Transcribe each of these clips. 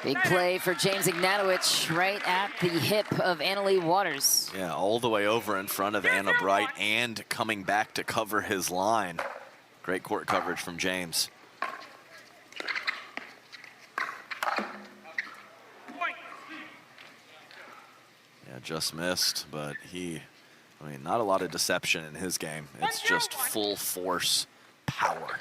Big play for James Ignatowich right at the hip of Leigh Waters. Yeah, all the way over in front of Anna Bright and coming back to cover his line. Great court coverage from James. Yeah, just missed, but I mean, not a lot of deception in his game. It's just full force power.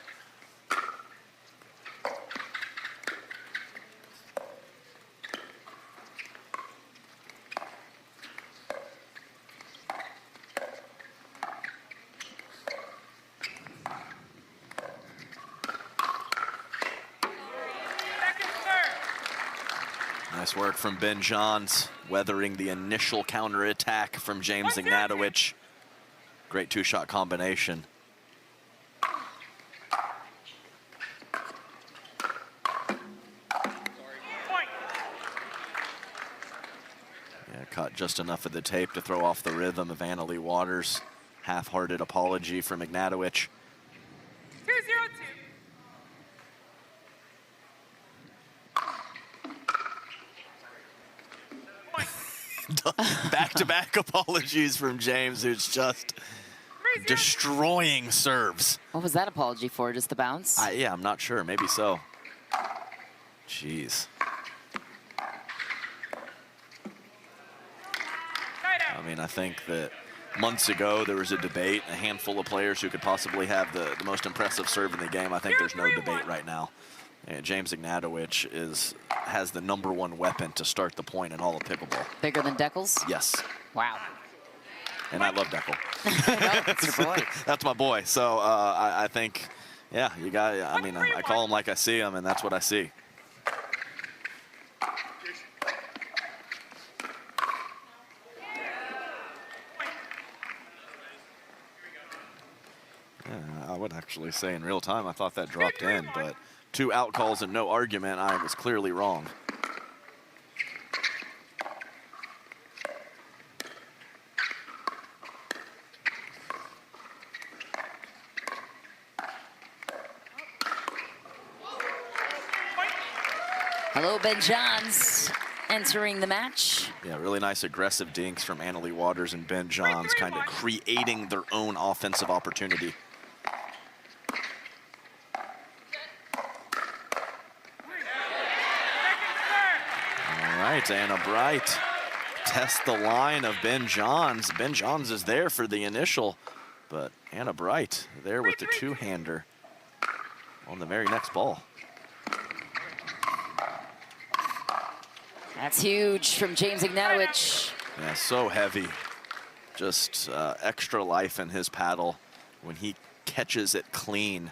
Nice work from Ben Johns, weathering the initial counterattack from James Ignatowich. Great two-shot combination. Yeah, caught just enough of the tape to throw off the rhythm of Leigh Waters. Half-hearted apology from Ignatowich. 2-0-2. Back-to-back apologies from James, who's just destroying serves. What was that apology for? Just the bounce? Yeah, I'm not sure. Maybe so. Jeez. I mean, I think that months ago there was a debate, a handful of players who could possibly have the most impressive serve in the game. I think there's no debate right now. And James Ignatowich has the #1 weapon to start the point in all of pickleball. Bigger than Deckles? Yes. Wow. And I love Deckel. That's your boy. That's my boy. So I think, yeah, you got. I mean, I call him like I see him, and that's what I see. Yeah, I would actually say in real time, I thought that dropped in, but 2 out calls and no argument, I was clearly wrong. Hello, Ben Johns entering the match. Yeah, really nice aggressive dinks from Leigh Waters and Ben Johns, kind of creating their own offensive opportunity. All right, Anna Bright tests the line of Ben Johns. Ben Johns is there for the initial, but Anna Bright there with the two-hander on the very next ball. That's huge from James Ignatowich. Yeah, so heavy. Just extra life in his paddle when he catches it clean.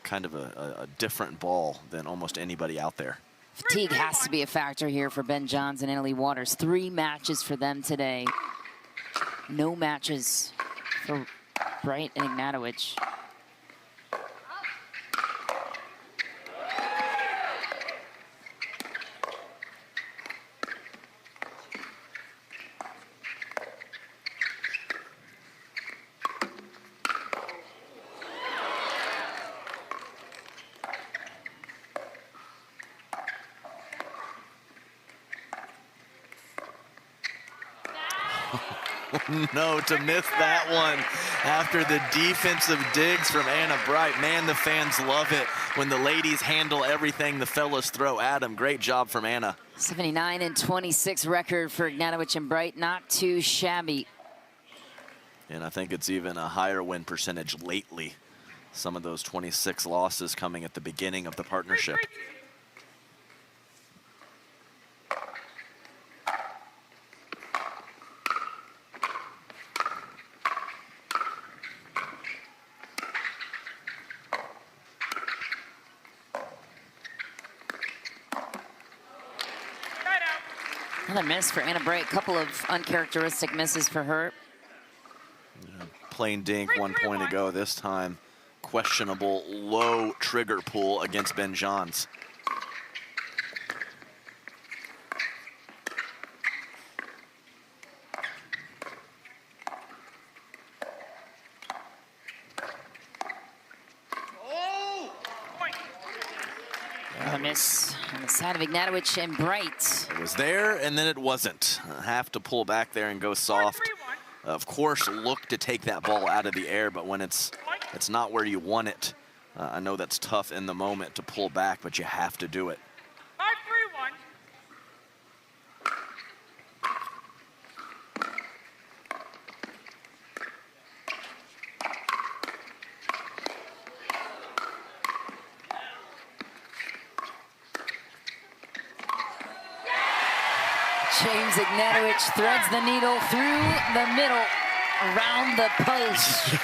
Kind of a different ball than almost anybody out there. Fatigue has to be a factor here for Ben Johns and Leigh Waters. 3 matches for them today. No matches for Bright and Ignatowich. No, to miss that one after the defensive digs from Anna Bright. Man, the fans love it when the ladies handle everything the fellas throw at them. Great job from Anna. 79-26 record for Ignatowich and Bright. Not too shabby. And I think it's even a higher win percentage lately. Some of those 26 losses coming at the beginning of the partnership. Another miss for Anna Bright. Couple of uncharacteristic misses for her. Yeah, plain dink 1 point ago. This time, questionable low trigger pull against Ben Johns. Another miss On the side of Ignatowich and Bright. It was there, and then it wasn't. Have to pull back there and go soft. Of course, look to take that ball out of the air, but when it's not where you want it, I know that's tough in the moment to pull back, but you have to do it. 5-3-1. James Ignatowich threads the needle through the middle, around the post.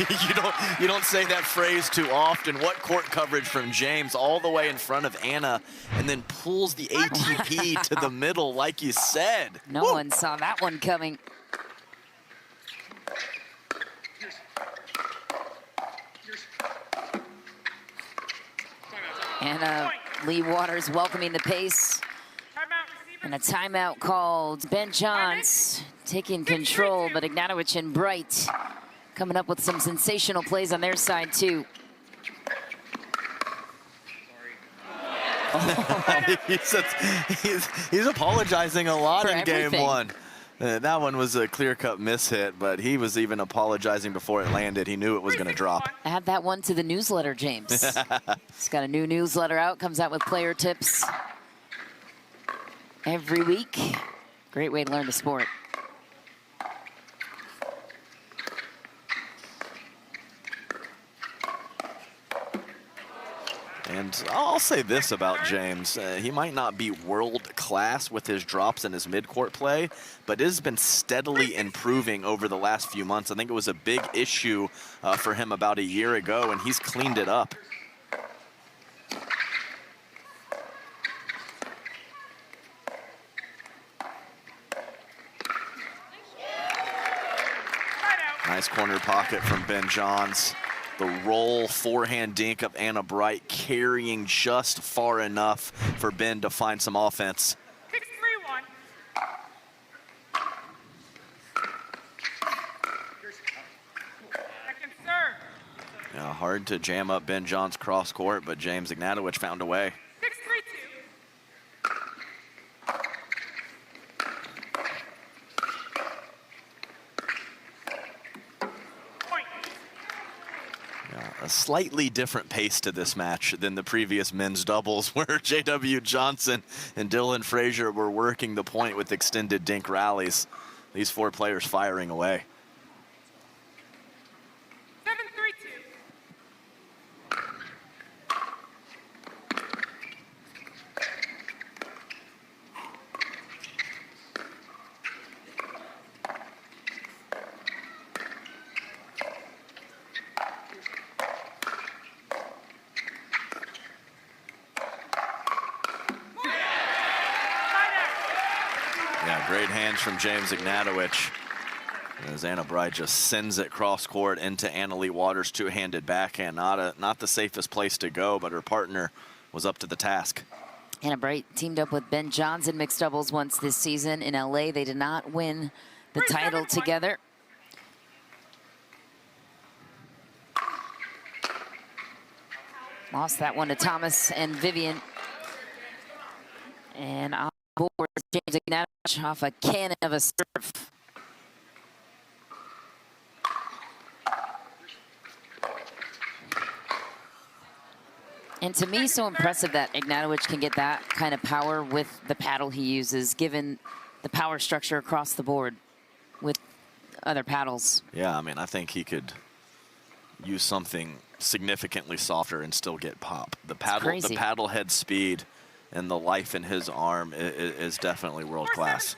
You don't say that phrase too often. What court coverage from James all the way in front of Anna, and then pulls the ATP to the middle like you said. No one saw that one coming. And Leigh Waters welcoming the pace. And a timeout called. Ben Johns taking control, but Ignatowich and Bright coming up with some sensational plays on their side too. He's apologizing a lot For in everything. game one. That one was a clear-cut mishit, but he was even apologizing before it landed. He knew it was going to drop. Add that one to the newsletter, James. He's got a new newsletter out, comes out with player tips every week. Great way to learn the sport. And I'll say this about James. He might not be world class with his drops and his mid-court play, but has been steadily improving over the last few months. I think it was a big issue for him about a year ago, and he's cleaned it up. Nice corner pocket from Ben Johns. The roll forehand dink of Anna Bright carrying just far enough for Ben to find some offense. 6-3-1. Second serve. Yeah, hard to jam up Ben Johns cross court, but James Ignatowich found a way. 6-3-2. A slightly different pace to this match than the previous men's doubles, where J.W. Johnson and Dylan Frazier were working the point with extended dink rallies. These four players firing away. 7-3-2. Yeah, great hands from James Ignatowich. As Anna Bright just sends it cross court into Anna Leigh Waters' two-handed backhand. Not the safest place to go, but her partner was up to the task. Anna Bright teamed up with Ben Johns in mixed doubles once this season in LA. They did not win the title together. Lost that one to Thomas and Vivian. And on board, James Ignatowich off a cannon of a serve. And to me, so impressive that Ignatowich can get that kind of power with the paddle he uses, given the power structure across the board with other paddles. Yeah, I mean, I think he could use something significantly softer and still get pop. The paddle head speed and the life in his arm is definitely world class.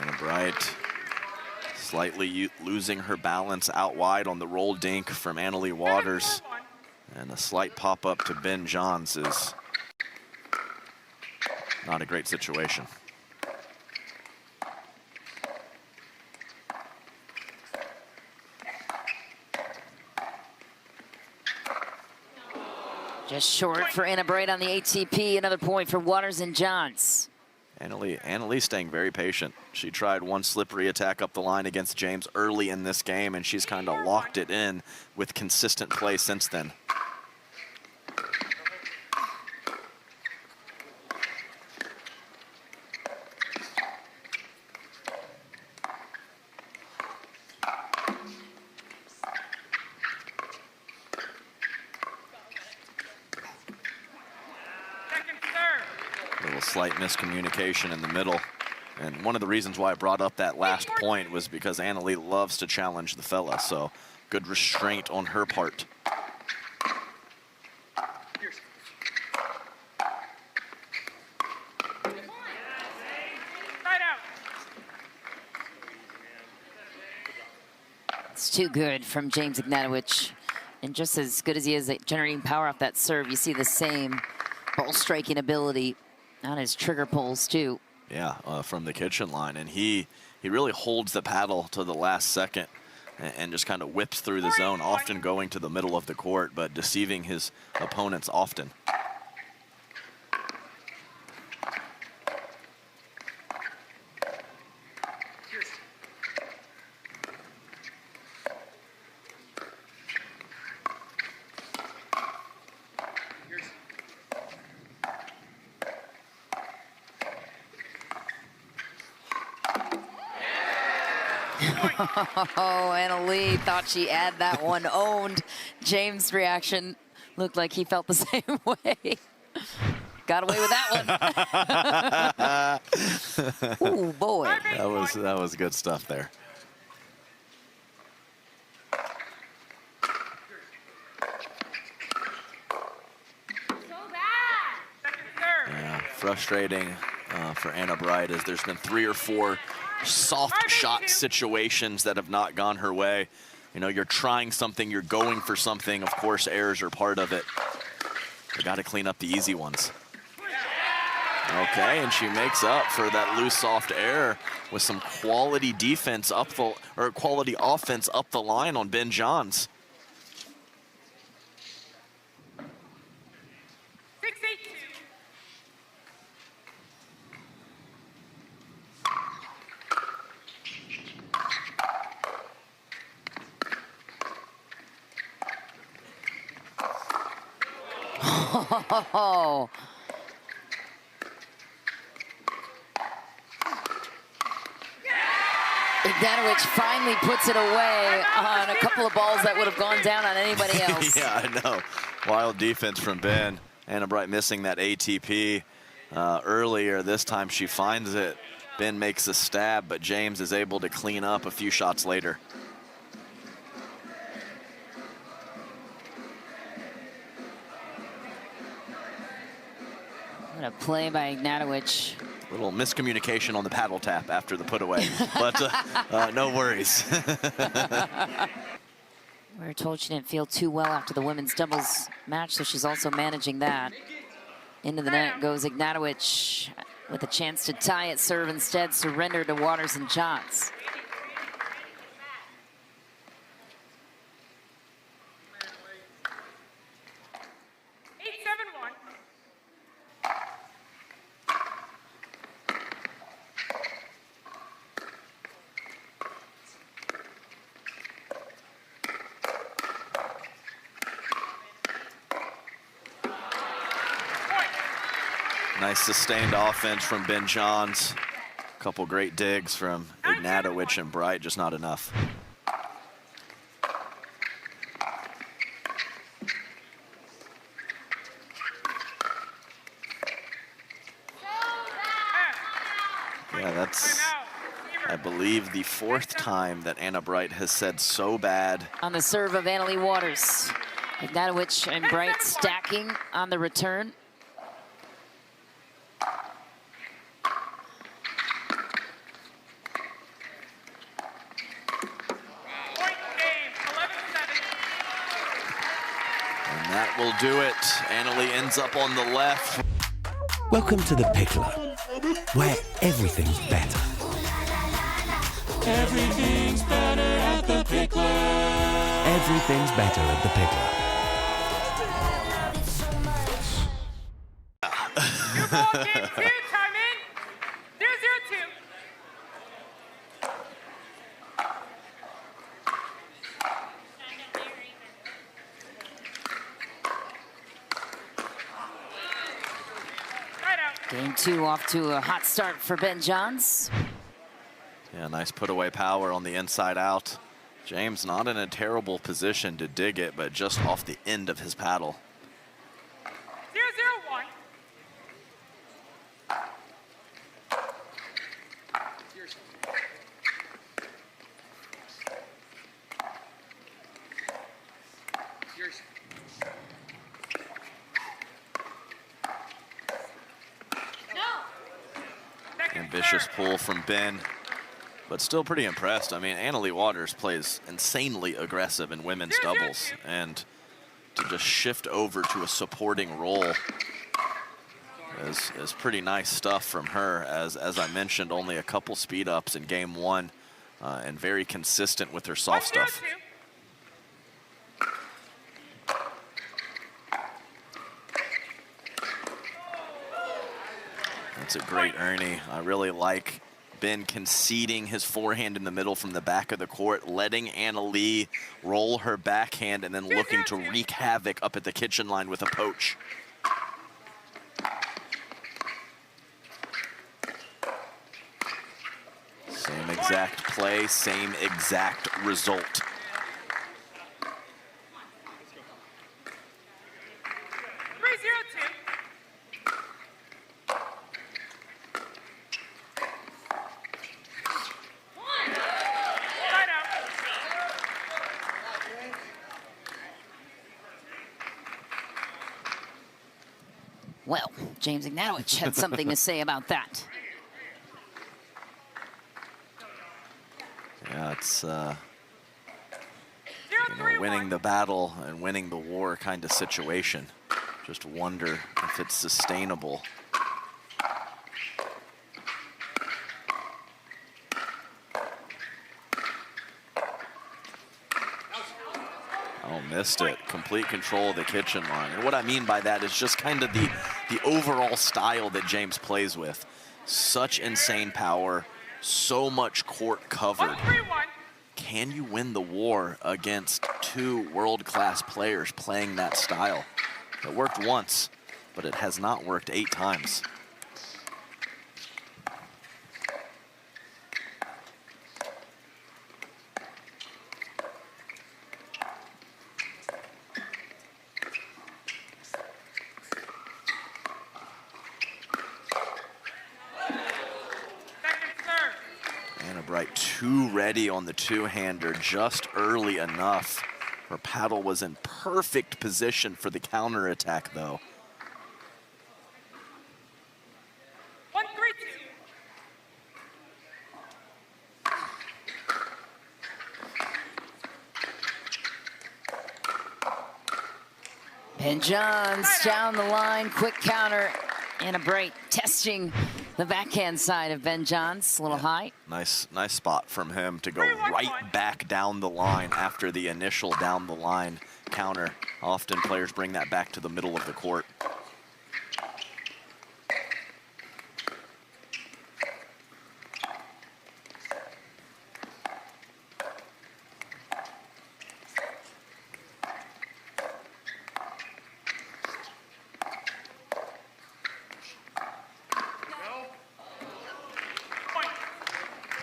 Anna Bright slightly losing her balance out wide on the roll dink from Anna Leigh Waters. And a slight pop-up to Ben Johns is not a great situation. Just short for Anna Bright on the ATP. Another point for Waters and Johns. Anna Leigh staying very patient. She tried one slippery attack up the line against James early in this game, and she's kind of locked it in with consistent play since then. Slight miscommunication in the middle. And one of the reasons why I brought up that last point was because Anna Leigh loves to challenge the fella, so good restraint on her part. It's too good from James Ignatowich. And just as good as he is at generating power off that serve, you see the same ball striking ability on his trigger pulls too. Yeah, from the kitchen line, and he really holds the paddle to the last second and just kind of whips through the zone, often going to the middle of the court, but deceiving his opponents often. Oh, Anna Leigh thought she had that one owned. James' reaction looked like he felt the same way. Got away with that one. Oh boy. That was good stuff there. Yeah, frustrating for Anna Bright, as there's been 3 or 4 soft shot situations that have not gone her way. You know, you're trying something, you're going for something. Of course, errors are part of it. You got to clean up the easy ones. Okay, and she makes up for that loose soft error with some quality defense up the, or quality offense up the line on Ben Johns. Oh. Ignatowich finally puts it away on a couple of balls that would have gone down on anybody else. Yeah, I know. Wild defense from Ben. Anna Bright missing that ATP earlier. This time she finds it. Ben makes a stab, but James is able to clean up a few shots later. What a play by Ignatowich. A little miscommunication on the paddle tap after the put away, but no worries. We were told she didn't feel too well after the women's doubles match, so she's also managing that. Into the net goes Ignatowich with a chance to tie it, serve instead, surrender to Waters and Johns. Nice sustained offense from Ben Johns. A couple great digs from Ignatowich and Bright, just not enough. Yeah, that's, I believe, the 4th time that Anna Bright has said so bad. On the serve of Anna Leigh Waters. Ignatowich and Bright stacking on the return. That will do it. Anna Leigh ends up on the left. Welcome to the Picklr, where everything's better. Everything's better at the Picklr. Everything's better at the Picklr. Pickleball game 2, time in. 0-0-2. Right out. Game 2 off to a hot start for Ben Johns. Yeah, nice put away power on the inside out. James not in a terrible position to dig it, but just off the end of his paddle. 0-0-1. Ambitious pull from Ben, but still pretty impressed. I mean, Leigh Waters plays insanely aggressive in women's doubles, and to just shift over to a supporting role is pretty nice stuff from her. As I mentioned, only a couple speed ups in game 1, and very consistent with her soft stuff. 1-0-2. That's a great Ernie. I really like Ben conceding his forehand in the middle from the back of the court, letting Leigh roll her backhand, and then looking to wreak havoc up at the kitchen line with a poach. Same exact play, same exact result. Well, James Ignatowich had something to say about that. Yeah, it's winning the battle and winning the war kind of situation. Just wonder if it's sustainable. Oh, missed it. Complete control of the kitchen line. And what I mean by that is just kind of the overall style that James plays with. Such insane power, so much court covered. Can you win the war against 2 world-class players playing that style? It worked once, but it has not worked 8 times. Bright too ready on the two-hander just early enough. Her paddle was in perfect position for the counterattack, though. 1-3-2. Ben Johns down the line, quick counter, and a Bright testing the backhand side of Ben Johns, a little high. Nice spot from him to go right back down the line after the initial down the line counter. Often players bring that back to the middle of the court.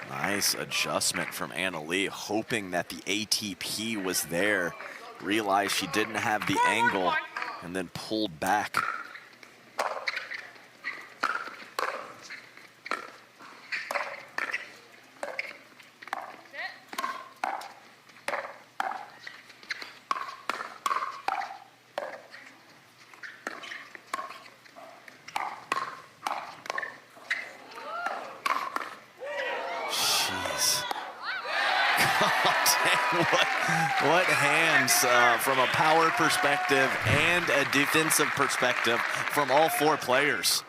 Nice adjustment from Leigh, hoping that the ATP was there. Realized she didn't have the angle and then pulled back. What hands from a power perspective and a defensive perspective from all 4 players.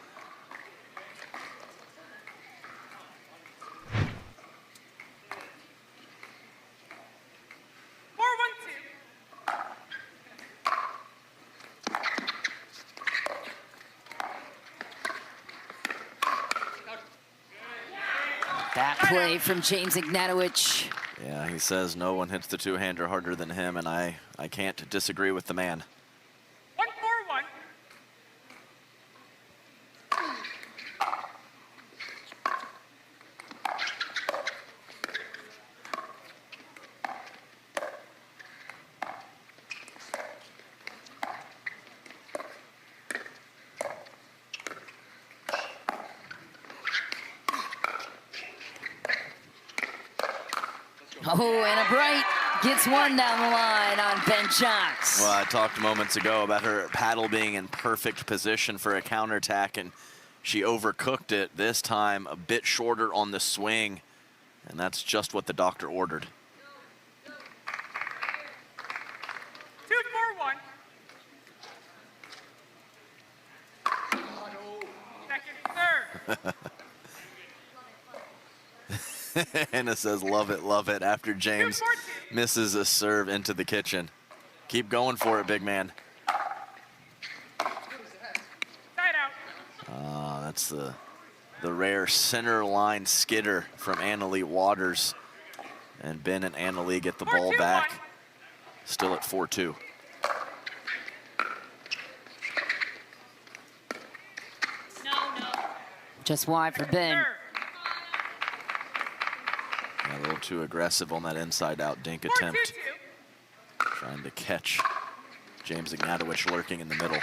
That play from James Ignatowich. Yeah, he says no one hits the two-hander harder than him, and I can't disagree with the man. 1-4-1. Oh, and a Bright gets one down the line on Ben Johns. Well, I talked moments ago about her paddle being in perfect position for a counterattack, and she overcooked it this time, a bit shorter on the swing, and that's just what the doctor ordered. 2-4-1. Second serve. Anna says, love it, after James misses a serve into the kitchen. Keep going for it, big man. Side out. That's the rare center line skidder from Anna-Leigh Waters. And Ben and Anna-Leigh get the ball back. Still at 4-2. Just wide for Ben. Serve. A little too aggressive on that inside-out dink attempt. 4-2-2. Trying to catch James Ignatowich lurking in the middle.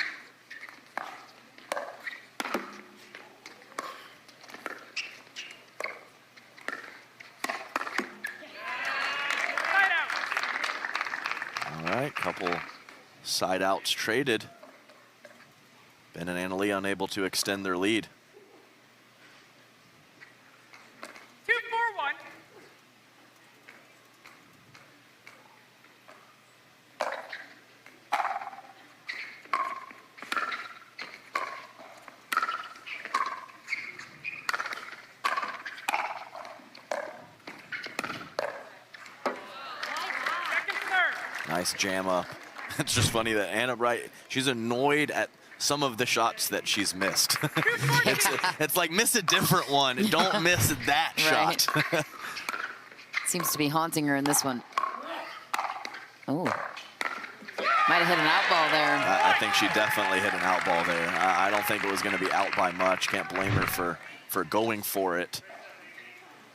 Side out. All right, couple side outs traded. Ben and Anna-Leigh unable to extend their lead. 2-4-1. Second serve. Nice jam up. It's just funny that Anna Bright, she's annoyed at some of the shots that she's missed. it's like miss a different one. Don't miss that Right. shot. Seems to be haunting her in this one. Oh. Might have hit an out ball there. I think she definitely hit an out ball there. I don't think it was going to be out by much. Can't blame her for going for it.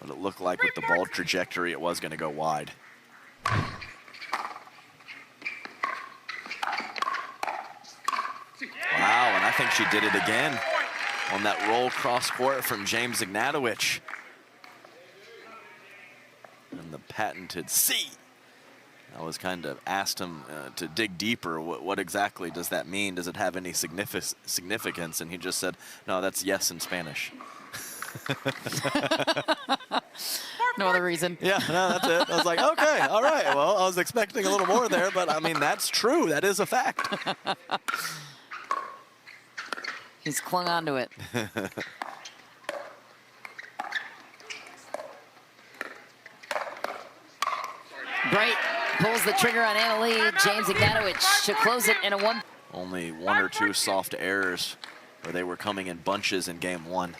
But it looked like with the ball trajectory, it was going to go wide. Wow, and I think she did it again on that roll cross court from James Ignatowich. And the patented C. I was kind of asked him to dig deeper. What exactly does that mean? Does it have any significance? And he just said, no, that's yes in Spanish. No other reason. Yeah, no, that's it. I was like, okay, all right. Well, I was expecting a little more there, but I mean, that's true. That is a fact. He's clung onto it. Bright pulls the trigger on Anna-Leigh. James Ignatowich to close it in a one. Only one or two soft errors where they were coming in bunches in game one.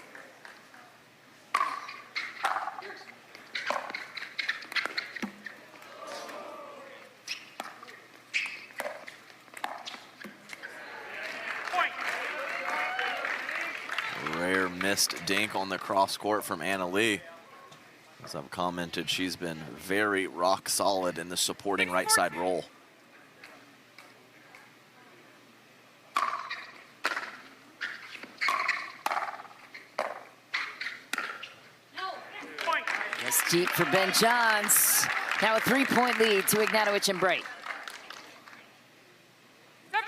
Point. Rare missed dink on the cross court from Anna-Leigh. As I've commented, she's been very rock solid in the supporting right side roll. Point. That's deep for Ben Johns. Now a 3-point lead to Ignatowich and Bright. 7-4-2.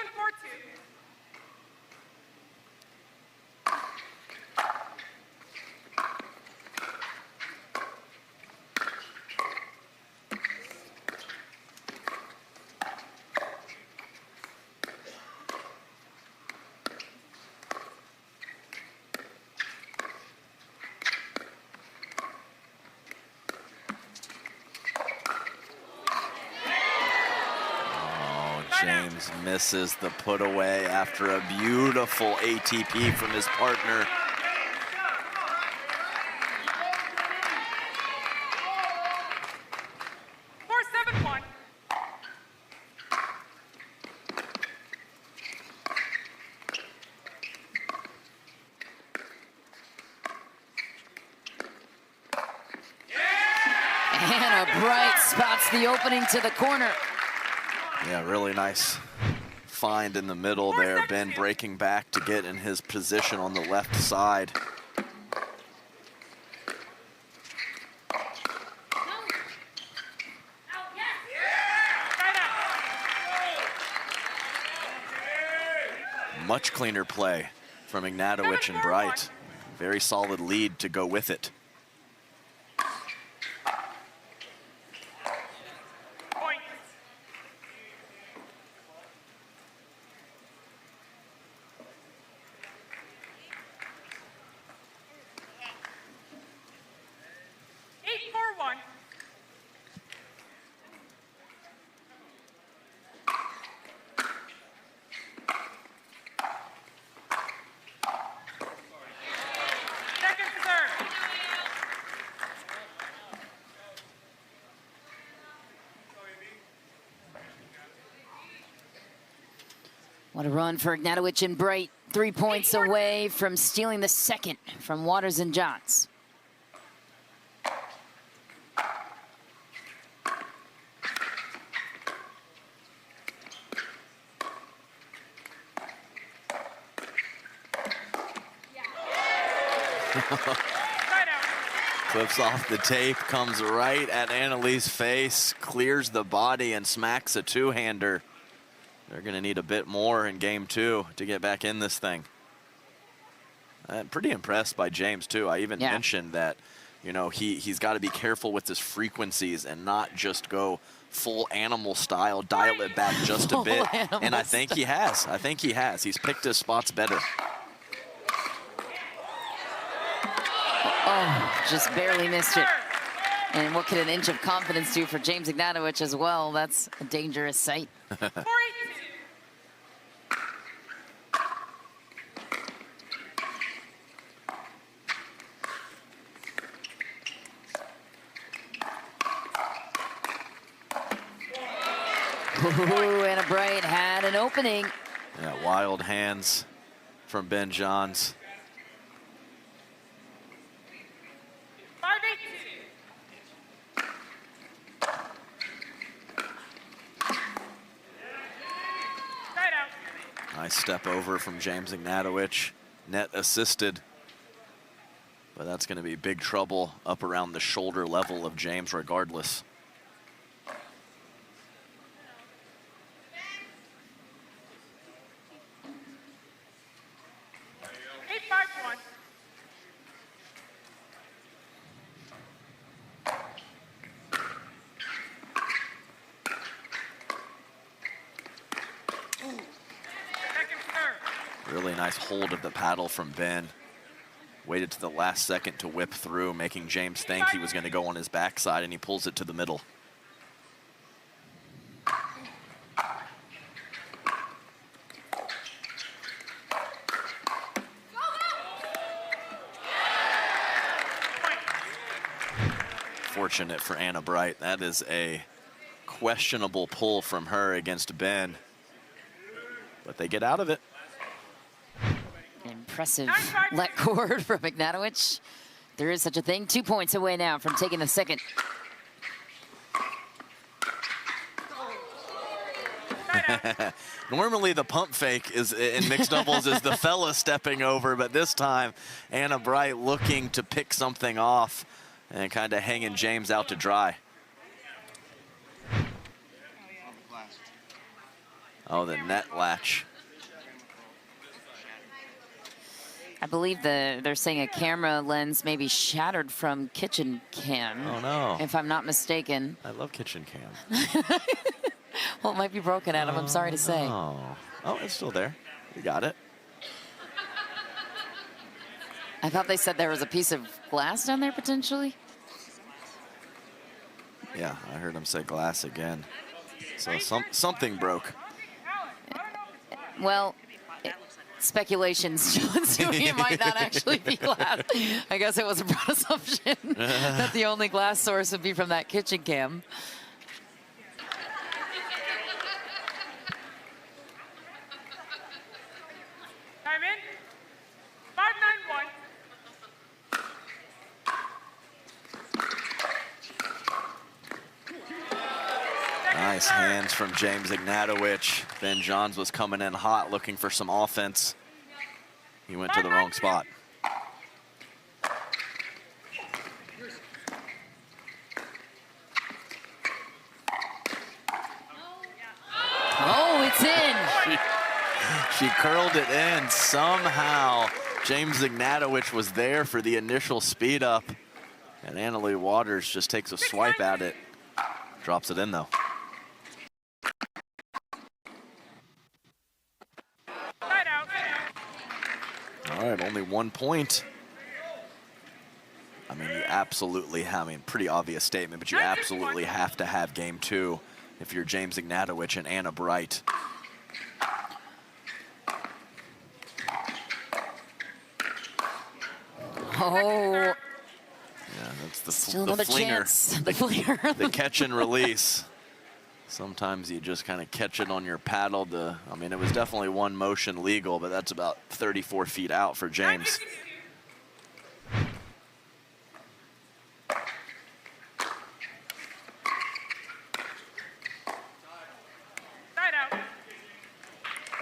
James misses the put away after a beautiful ATP from his partner. Hannah Bright spots the opening to the corner. Yeah, really nice find in the middle there. Ben breaking back to get in his position on the left side. Much cleaner play from Ignatowich and Bright. Very solid lead to go with it. What a run for Ignatowich and Bright. 3 points away from stealing the second from Waters and Johns. Clips off the tape, comes right at Annalee's face, clears the body and smacks a two-hander. They're going to need a bit more in game 2 to get back in this thing. I'm pretty impressed by James, too. I even mentioned that, you know, he's got to be careful with his frequencies and not just go full animal style, dial it back just a bit. And I think he has. I think he has. He's picked his spots better. Oh, just barely missed it. And what could an inch of confidence do for James Ignatowich as well? That's a dangerous sight. Ooh, Anna Bright had an opening. Yeah, wild hands from Ben Johns. 5-8. Side out. Nice step over from James Ignatowich. Net assisted. But that's going to be big trouble up around the shoulder level of James regardless. Really nice hold of the paddle from Ben. Waited to the last second to whip through, making James think he was going to go on his backside, and he pulls it to the middle. Fortunate for Anna Bright. That is a questionable pull from her against Ben, but they get out of it. Impressive let cord from Ignatowich. There is such a thing. 2 points away now from taking the second. Normally the pump fake is in mixed doubles is the fella stepping over, but this time Anna Bright looking to pick something off and kind of hanging James out to dry. Oh, the net latch. I believe they're saying a camera lens may be shattered from kitchen cam. Oh, no. If I'm not mistaken. I love kitchen cam. Well, it might be broken, Adam. I'm sorry to say. Oh, it's still there. You got it. I thought they said there was a piece of glass down there potentially. Yeah, I heard him say glass again. So something broke. Well, speculations, John, so it might not actually be glass. I guess it was a broad assumption that the only glass source would be from that kitchen cam. Time in. 5-9-1. Nice hands from James Ignatowich. Ben Johns was coming in hot, looking for some offense. He went to the wrong spot. Oh, it's in. She curled it in somehow. James Ignatowich was there for the initial speed up, and Leigh Waters just takes a swipe at it. Drops it in though. All right, only 1 point. I mean, you absolutely have, I mean, pretty obvious statement, but you absolutely have to have game 2 if you're James Ignatowich and Anna Bright. Oh. Yeah, that's the Still the another flinger. chance. The flinger. The catch and release. Sometimes you just kind of catch it on your paddle. I mean, it was definitely one motion legal, but that's about 34 feet out for James.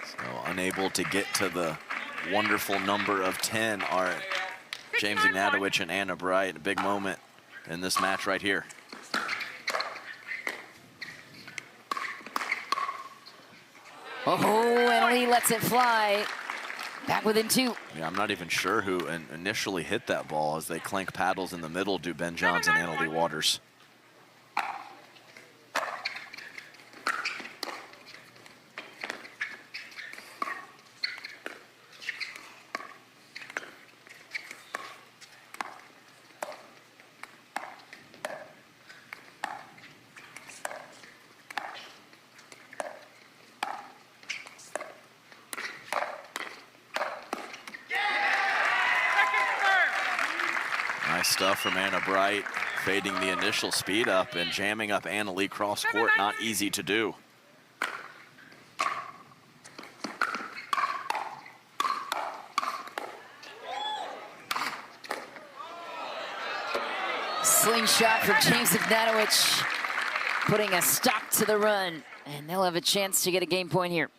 So unable to get to the wonderful number of 10 are James Ignatowich and Anna Bright. A big moment in this match right here. Oh, and Leigh lets it fly. Back within 2. Yeah, I'm not even sure who initially hit that ball. As they clank paddles in the middle, do Ben Johns and Leigh Waters. Nice stuff from Anna Bright, fading the initial speed up and jamming up Leigh cross court. Not easy to do. Slingshot for James Ignatowich, putting a stop to the run, and they'll have a chance to get a game point here.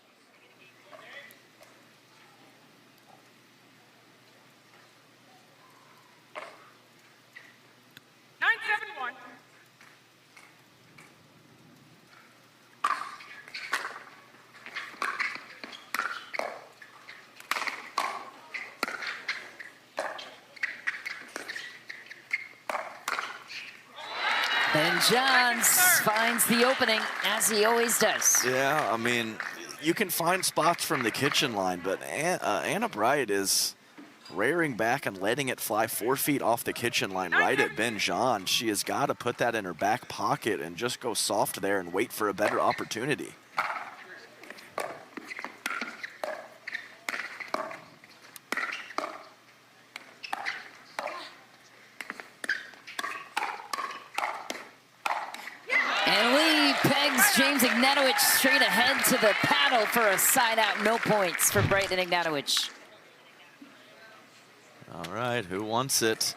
Ben Johns finds the opening, as he always does. Yeah, I mean, you can find spots from the kitchen line, but Anna Bright is rearing back and letting it fly 4 feet off the kitchen line right at Ben Johns. She has got to put that in her back pocket and just go soft there and wait for a better opportunity. James Ignatowich straight ahead to the paddle for a side out. No points for Bright and Ignatowich. All right, who wants it?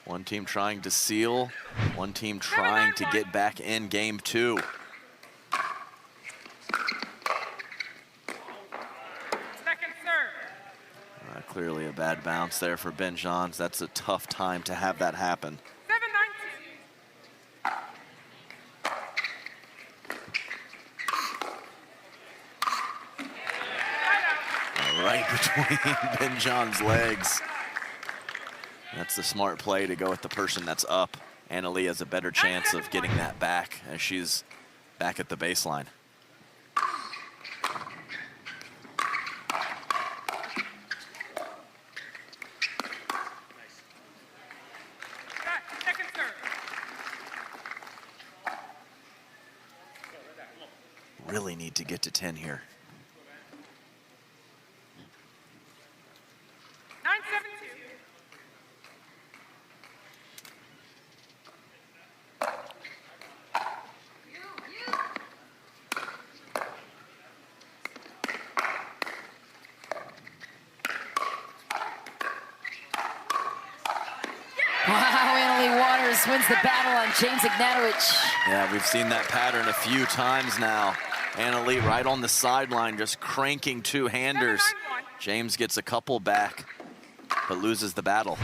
One team trying to seal, one team trying to get back in game 2. Clearly a bad bounce there for Ben Johns. That's a tough time to have that happen. Right between Ben Johns' legs. That's the smart play to go with the person that's up. Leigh has a better chance of getting that back as she's back at the baseline. Really need to get to 10 here. Wow, Leigh Waters wins the battle on James Ignatowich. Yeah, we've seen that pattern a few times now. Leigh right on the sideline, just cranking two-handers. James gets a couple back, but loses the battle.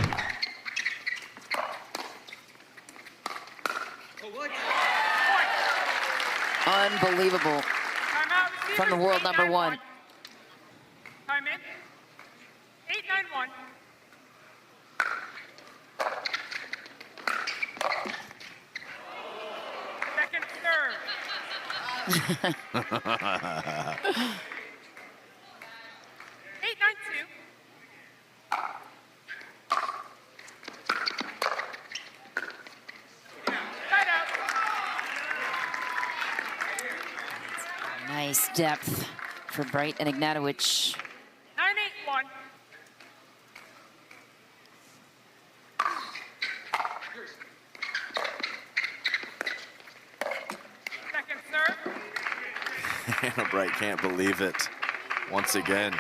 Unbelievable from the world number one. Time in. 8-9-1. Second serve. 8-9-2. Side out. Nice depth for Bright and Ignatowich. 9-8-1. Second serve. Bright can't believe it. Once again,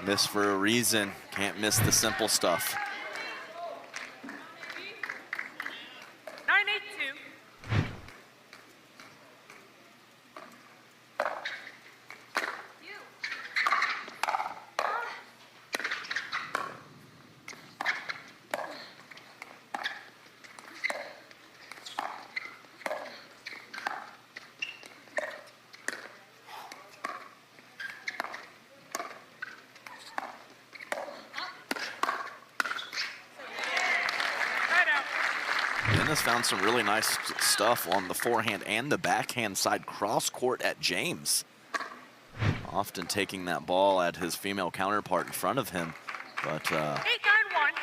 miss for a reason. Can't miss the simple stuff. 9-8-2. Dennis found some really nice stuff on the forehand and the backhand side cross court at James. Often taking that ball at his female counterpart in front of him, but 8-9-1.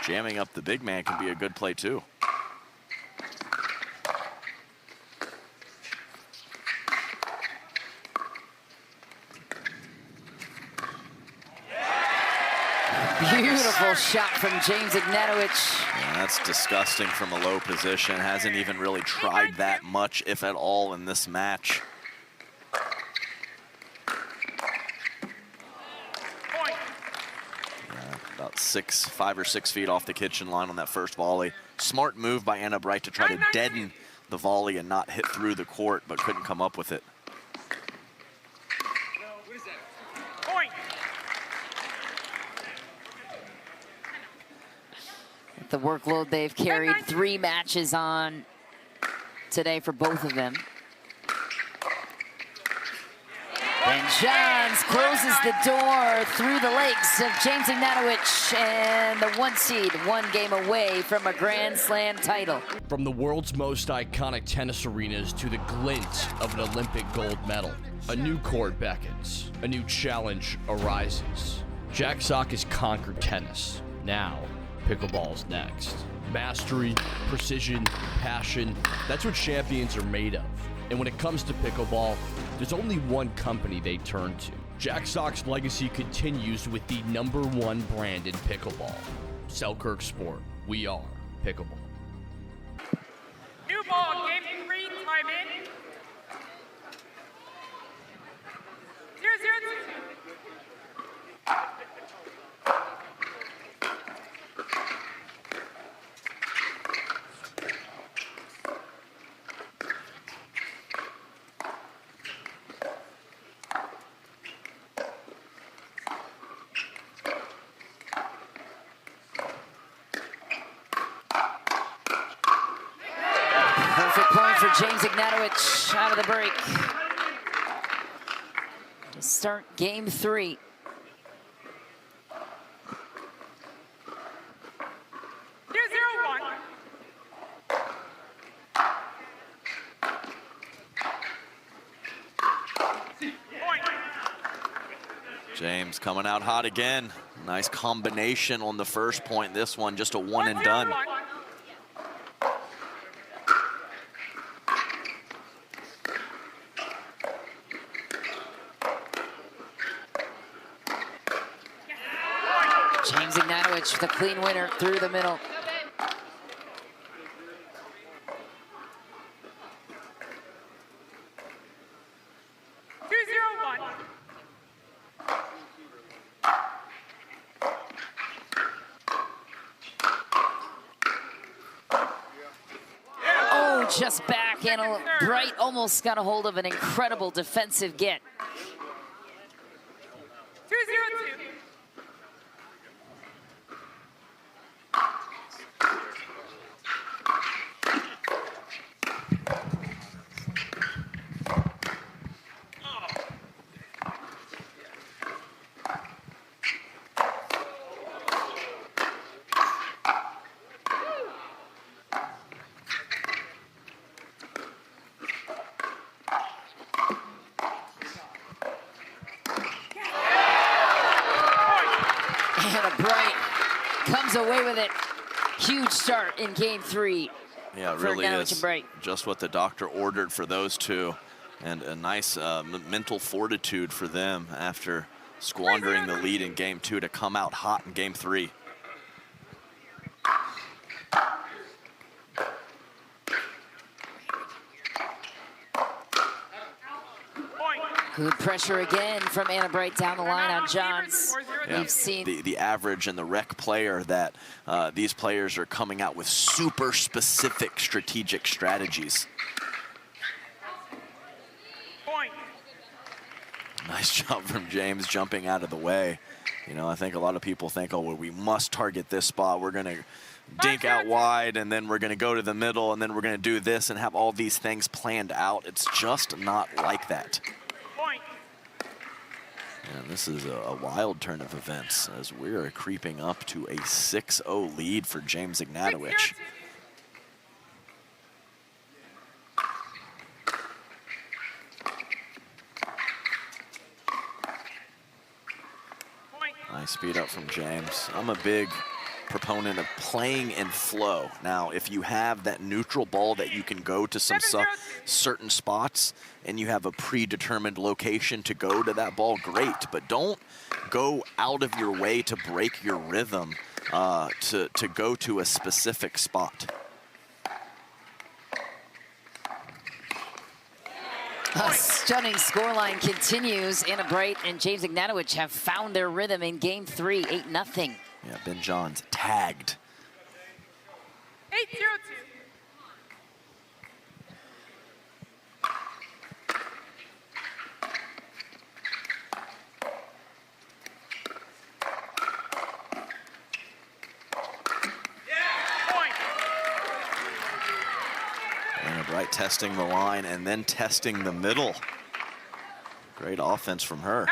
jamming up the big man can be a good play too. Beautiful shot from James Ignatowich. Yeah, that's disgusting from a low position. Hasn't even really tried that much, if at all, in this match. Point. Yeah, about 5 or 6 feet off the kitchen line on that first volley. Smart move by Anna Bright to try to deaden the volley and not hit through the court, but couldn't come up with it. Point. The workload they've carried 3 matches on today for both of them. And Johns closes the door through the legs of James Ignatowich, and the 1 seed, 1 game away from a Grand Slam title. From the world's most iconic tennis arenas to the glint of an Olympic gold medal, a new court beckons, a new challenge arises. Jack Sock has conquered tennis. Now, pickleball's next. Mastery, precision, passion, that's what champions are made of. And when it comes to pickleball, there's only one company they turn to. Jack Sock's legacy continues with the #1 brand in pickleball. Selkirk Sport, we are pickleball. New ball, game 3, time in. 0-0-2. Perfect point for James Ignatowich out of the break to start game 3. James coming out hot again. Nice combination on the first point. This one just a one and done. James Ignatowich, the clean winner through the middle. just back, and Bright almost got a hold of an incredible defensive get. 2-0-2. Bright comes away with it. Huge start in game 3. Yeah, it really is just what the doctor ordered for those two, and a nice mental fortitude for them after squandering the lead in game 2 to come out hot in game 3. Good pressure again from Anna Bright down the line on Johns. Yeah, we've seen the average and the rec player that these players are coming out with super specific strategic strategies. Point. Nice job from James jumping out of the way. You know, I think a lot of people think, oh, well, we must target this spot. We're going to dink out wide, and then we're going to go to the middle, and then we're going to do this and have all these things planned out. It's just not like that. And this is a wild turn of events as we're creeping up to a 6-0 lead for James Ignatowich. Nice speed up from James. I'm a big proponent of playing in flow. Now, if you have that neutral ball that you can go to some certain spots and you have a predetermined location to go to that ball, great, but don't go out of your way to break your rhythm to go to a specific spot. A stunning scoreline continues. Anna Bright and James Ignatowich have found their rhythm in game 3, 8-0. Yeah, Ben Johns tagged. 8-0-2. Anna Bright testing the line and then testing the middle. Great offense from her. 9-0-2.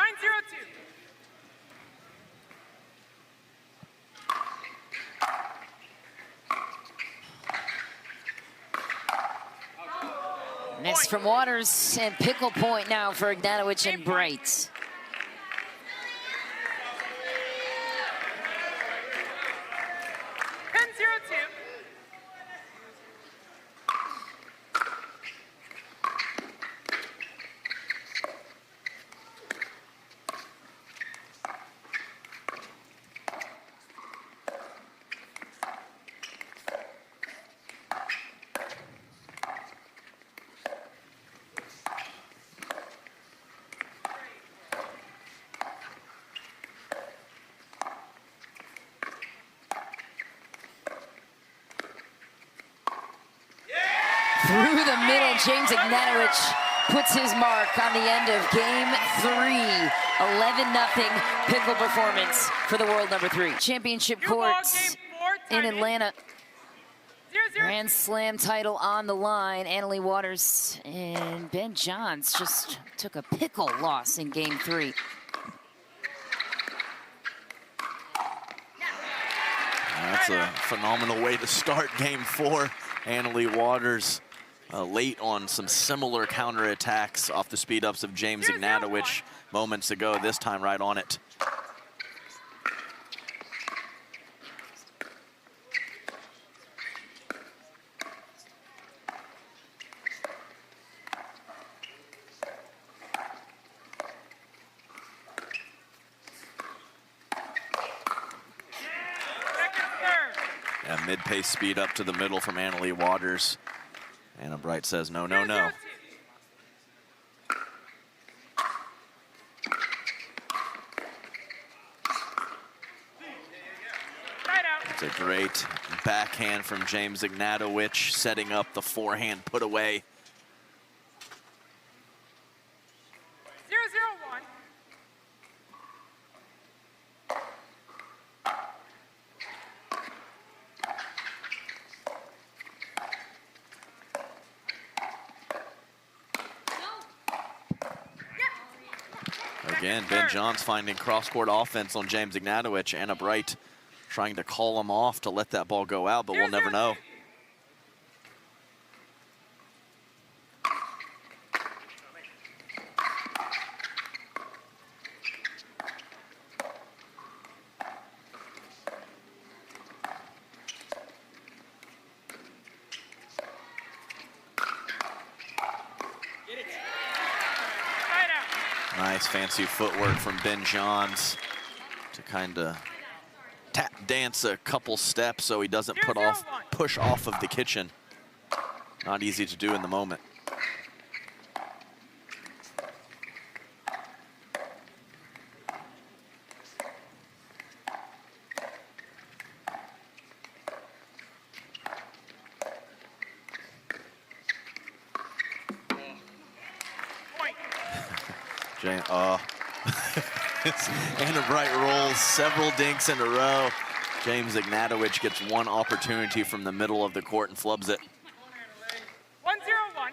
Miss from Waters, and pickle point now for Ignatowich and Bright. 10-0-2. Through the middle, James Ignatowich puts his mark on the end of game 3. 11-0 pickle performance for the world number 3. Championship courts in Atlanta. 0-0. Grand Slam title on the line. Leigh Waters and Ben Johns just took a pickle loss in game 3. That's a phenomenal way to start game 4. Leigh Waters late on some similar counterattacks off the speed ups of James Ignatowich moments ago, this time right on it. Yeah, mid-pace speed up to the middle from Leigh Waters. Anna Bright says, no, no, no. It's a great backhand from James Ignatowich, setting up the forehand put away. 0-0-1. Again, Ben Johns finding cross-court offense on James Ignatowich. Anna Bright trying to call him off to let that ball go out, but we'll never know. Nice fancy footwork from Ben Johns to kind of tap dance a couple steps so he doesn't push off of the kitchen. Not easy to do in the moment. Anna Bright rolls several dinks in a row. James Ignatowich gets one opportunity from the middle of the court and flubs it. 1-0-1.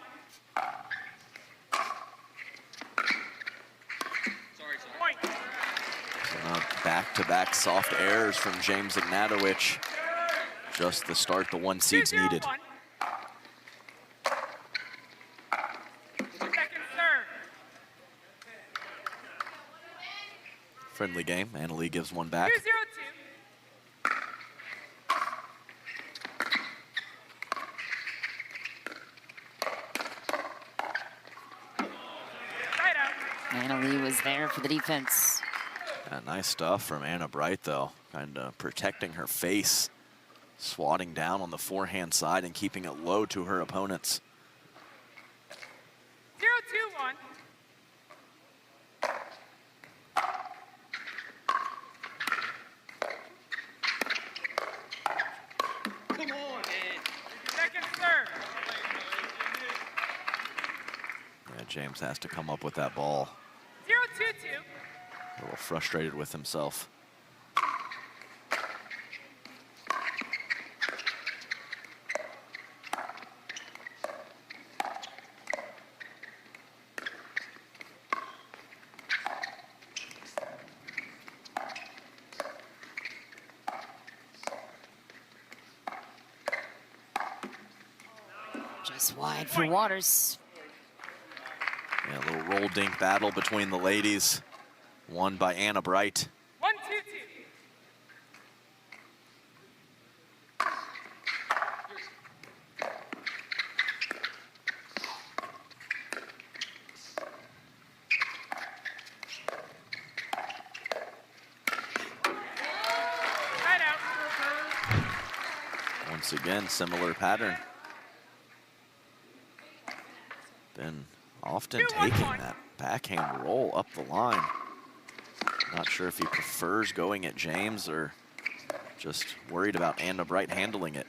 Point. Back-to-back soft errors from James Ignatowich. Just the start the one seeds needed. Friendly game. Anna Leigh gives one back. 2-0-2. Anna Leigh was there for the defense. Yeah, nice stuff from Anna Bright, though. Kind of protecting her face, swatting down on the forehand side and keeping it low to her opponents. 0-2-1. James has to come up with that ball. 0-2-2. A little frustrated with himself. Just wide for Waters. Yeah, a little roll dink battle between the ladies, won by Anna Bright. 1-2-2. Right out. Once again, similar pattern. Been often taking that backhand roll up the line. Not sure if he prefers going at James or just worried about Anna Bright handling it.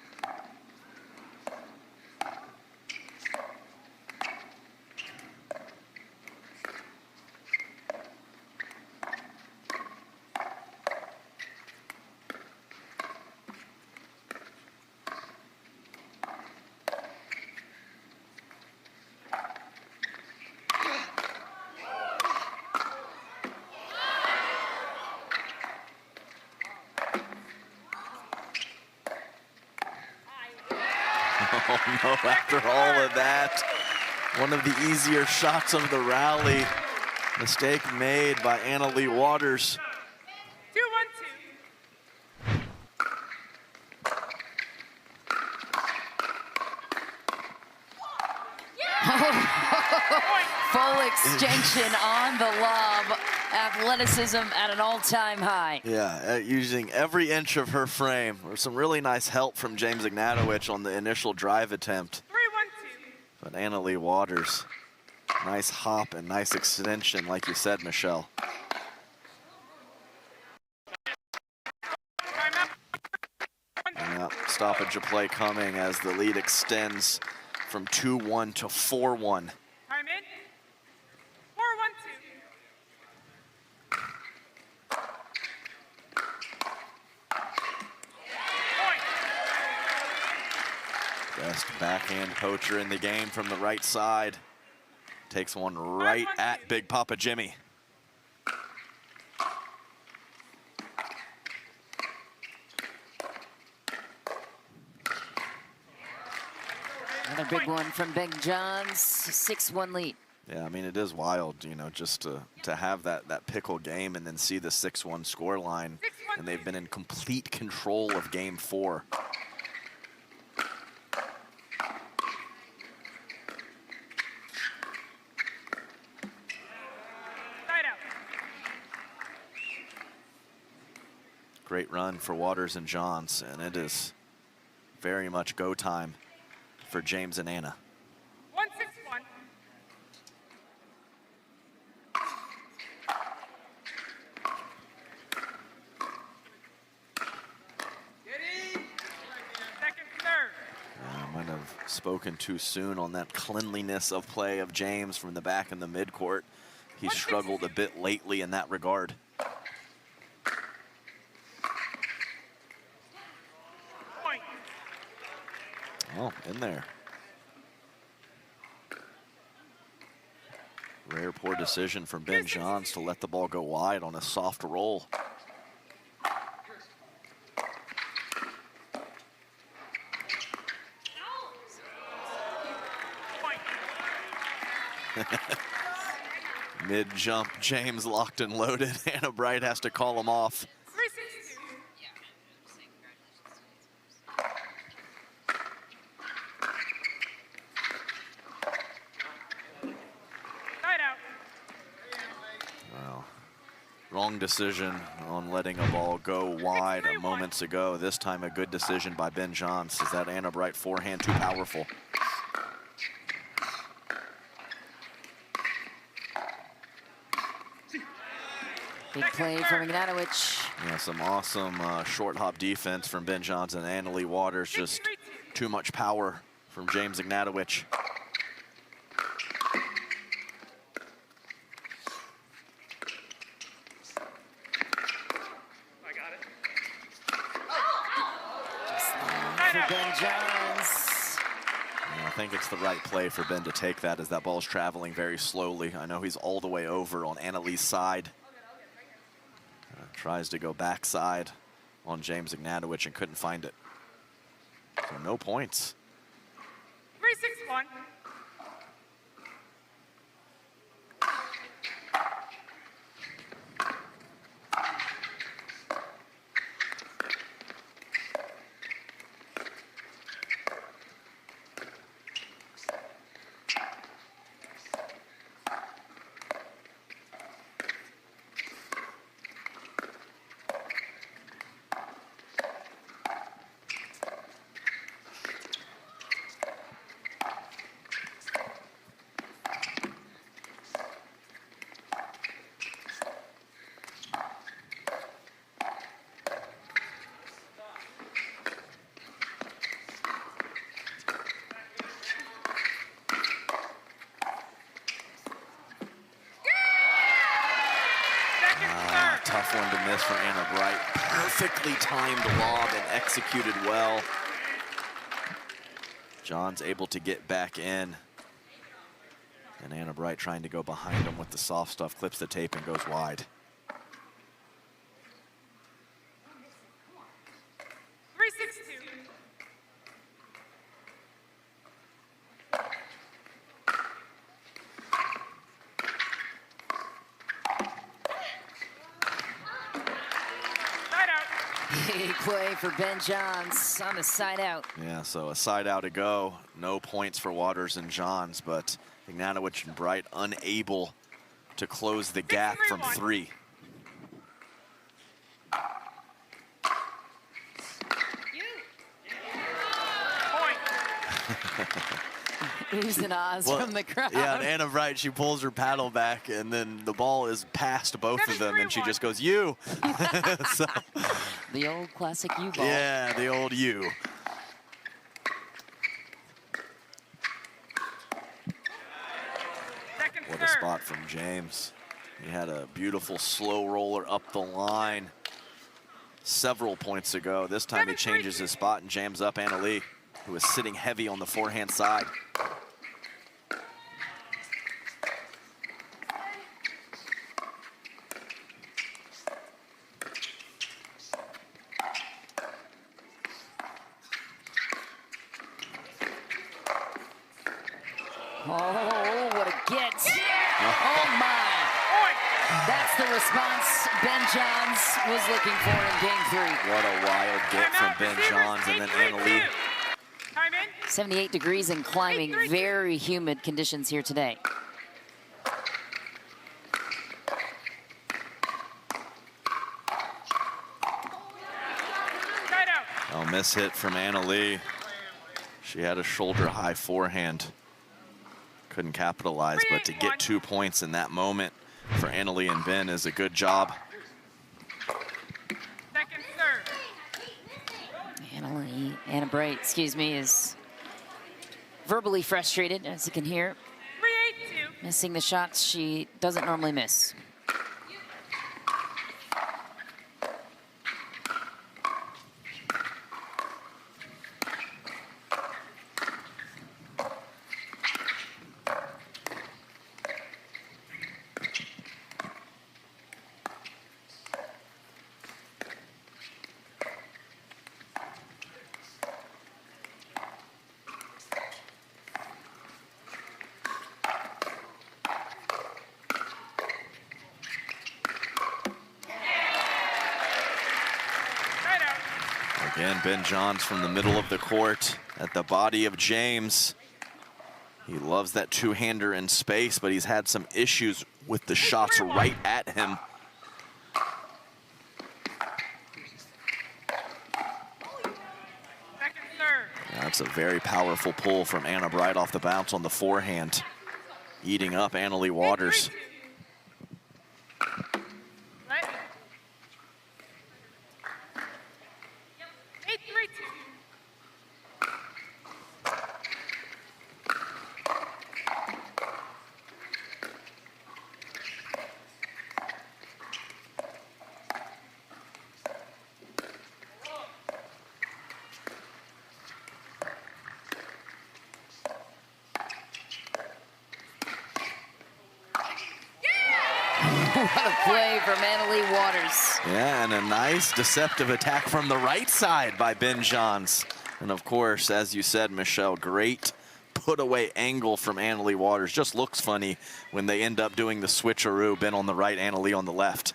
Oh no, after all of that, one of the easier shots of the rally. Mistake made by Anna Leigh Waters. 2-1-2. Full extension on the lob. Athleticism at an all-time high. Yeah, using every inch of her frame. There was some really nice help from James Ignatowich on the initial drive attempt. 3-1-2. But Anna Leigh Waters, nice hop and nice extension, like you said, Michelle. stoppage of play coming as the lead extends from 2-1 to 4-1. Time in. 4-1-2. Point. Best backhand poacher in the game from the right side. Takes one right at Big Papa Jimmy. Another big one from Big John's, 6-1 lead. Yeah, I mean, it is wild, you know, just to have that pickle game and then see the 6-1 score line, and they've been in complete control of game 4. Side out. Great run for Waters and Johns, and it is very much go time for James and Anna. 1-6-1. Second serve. I might have spoken too soon on that cleanliness of play of James from the back in the midcourt. He's struggled a bit lately in that regard. Point. Oh, in there. Rare poor decision from Ben Johns to let the ball go wide on a soft roll. Point. Mid-jump, James locked and loaded. Anna Bright has to call him off. 3-6-2. Side out. Wow. Wrong decision on letting a ball go wide moments ago. This time a good decision by Ben Johns. Is that Anna Bright forehand too powerful? Big play from Ignatowich. Yeah, some awesome short hop defense from Ben Johns and Anna Leigh Waters. Just too much power from James Ignatowich. For Ben Johns. I think it's the right play for Ben to take that as that ball's traveling very slowly. I know he's all the way over on Anna Leigh's side. Tries to go backside on James Ignatowich and couldn't find it. So no points. 3-6-1. Tough one to miss for Anna Bright. Perfectly timed lob and executed well. John's able to get back in. And Anna Bright trying to go behind him with the soft stuff, clips the tape and goes wide. 3-6-2. Side out. Big play for Ben Johns on the side out. Yeah, so a side out to go. No points for Waters and Johns, but Ignatowich and Bright unable to close the gap from 3. Oohs and ahs from the crowd. Yeah, and Anna Bright, she pulls her paddle back, and then the ball is past both of them, and she just goes, you. So, The old classic U ball. yeah, the old you. spot from James. He had a beautiful slow roller up the line several points ago. This time he changes his spot and jams up Leigh, who is sitting heavy on the forehand side. Oh, what a get. Oh, my. That's the response Ben Johns was looking for in game 3. What a wild get from Ben Johns, and then Leigh. 78 degrees and climbing, very humid conditions here today. Oh, miss hit from Leigh. She had a shoulder high forehand. Couldn't capitalize, but to get 2 points in that moment for Leigh and Ben is a good job. Second serve. Anna Bright, excuse me, is verbally frustrated, as you can hear. 3-8-2. Missing the shots she doesn't normally miss. Again, Ben Johns from the middle of the court at the body of James. He loves that two-hander in space, but he's had some issues with the shots right at him. Second serve. That's a very powerful pull from Anna Bright off the bounce on the forehand, eating up Leigh Waters. 8-3-2. What a play from Leigh Waters. Yeah, and a nice deceptive attack from the right side by Ben Johns. And of course, as you said, Michelle, great put away angle from Leigh Waters. Just looks funny when they end up doing the switcheroo, Ben on the right, Leigh on the left.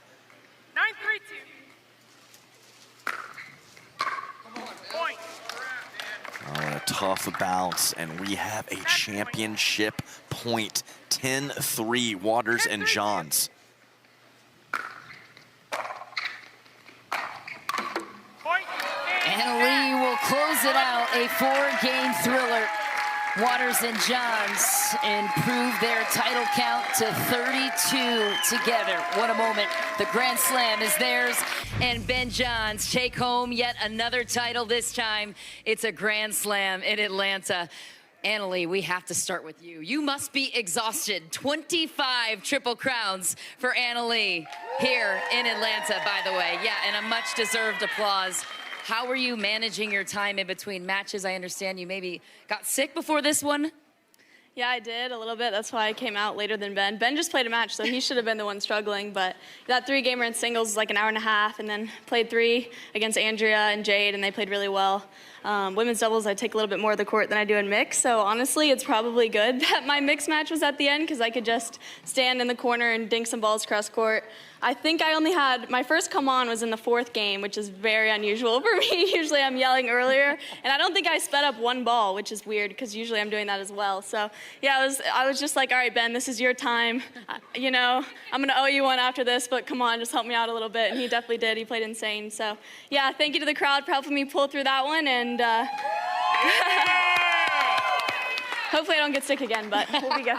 9-3-2. Point. Oh, a tough bounce, and we have a championship point. 10-3, Waters and Johns. Leigh will close it out, a 4-game thriller. Waters and Johns improve their title count to 32 together. What a moment. The Grand Slam is theirs, and Ben Johns take home yet another title. This time, it's a Grand Slam in Atlanta. Leigh, we have to start with you. You must be exhausted. 25 Triple Crowns for Leigh here in Atlanta, by the way. Yeah, and a much-deserved applause. How were you managing your time in between matches? I understand you maybe got sick before this one. Yeah, I did a little bit. That's why I came out later than Ben. Ben just played a match, so he should have been the one struggling. But that 3-gamer in singles was like an hour and a half, and then played 3 against Andrea and Jade, and they played really well. Women's doubles, I take a little bit more of the court than I do in mix. So honestly, it's probably good that my mix match was at the end, because I could just stand in the corner and dink some balls cross court. I think I only had, my first come on was in the 4th game, which is very unusual for me. Usually I'm yelling earlier, and I don't think I sped up 1 ball, which is weird, because usually I'm doing that as well. So yeah, I was just like, all right, Ben, this is your time. You know, I'm gonna owe you one after this, but come on, just help me out a little bit. And he definitely did. He played insane. So yeah, thank you to the crowd for helping me pull through that one, and hopefully I don't get sick again, but we'll be good.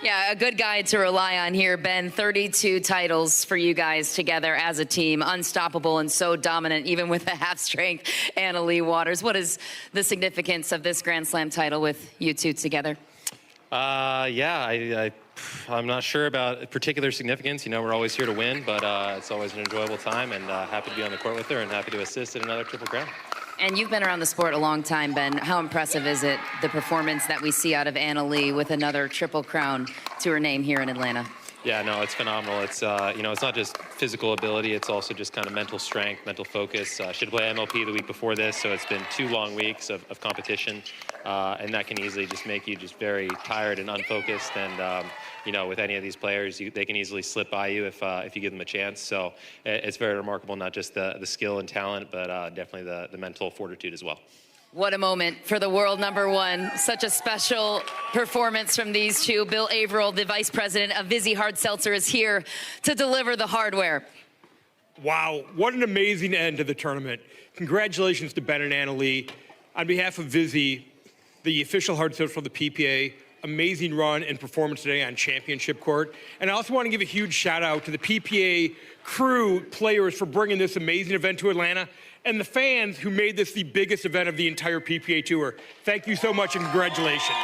Yeah, a good guy to rely on here, Ben. 32 titles for you guys together as a team. Unstoppable and so dominant, even with the half-strength Leigh Waters. What is the significance of this Grand Slam title with you two together? Yeah, I I'm not sure about particular significance. You know, we're always here to win, but it's always an enjoyable time, and happy to be on the court with her and happy to assist in another Triple Crown. And you've been around the sport a long time, Ben. How impressive is it, the performance that we see out of Anna Leigh with another Triple Crown to her name here in Atlanta? Yeah, no, it's phenomenal. It's, you know, it's not just physical ability, it's also just kind of mental strength, mental focus. She had to play MLP the week before this, so it's been 2 long weeks of competition, and that can easily just make you just very tired and unfocused. And, you know, with any of these players, they can easily slip by you if you give them a chance. So it's very remarkable, not just the skill and talent, but definitely the mental fortitude as well. What a moment for the world #1. Such a special performance from these two. Bill Averill, the vice president of Vizzy Hard Seltzer, is here to deliver the hardware. Wow, what an amazing end to the tournament. Congratulations to Ben and Anna Leigh. On behalf of Vizzy, the official hard seltzer of the PPA, amazing run and performance today on championship court. And I also want to give a huge shout out to the PPA crew players for bringing this amazing event to Atlanta, and the fans who made this the biggest event of the entire PPA Tour. Thank you so much and congratulations.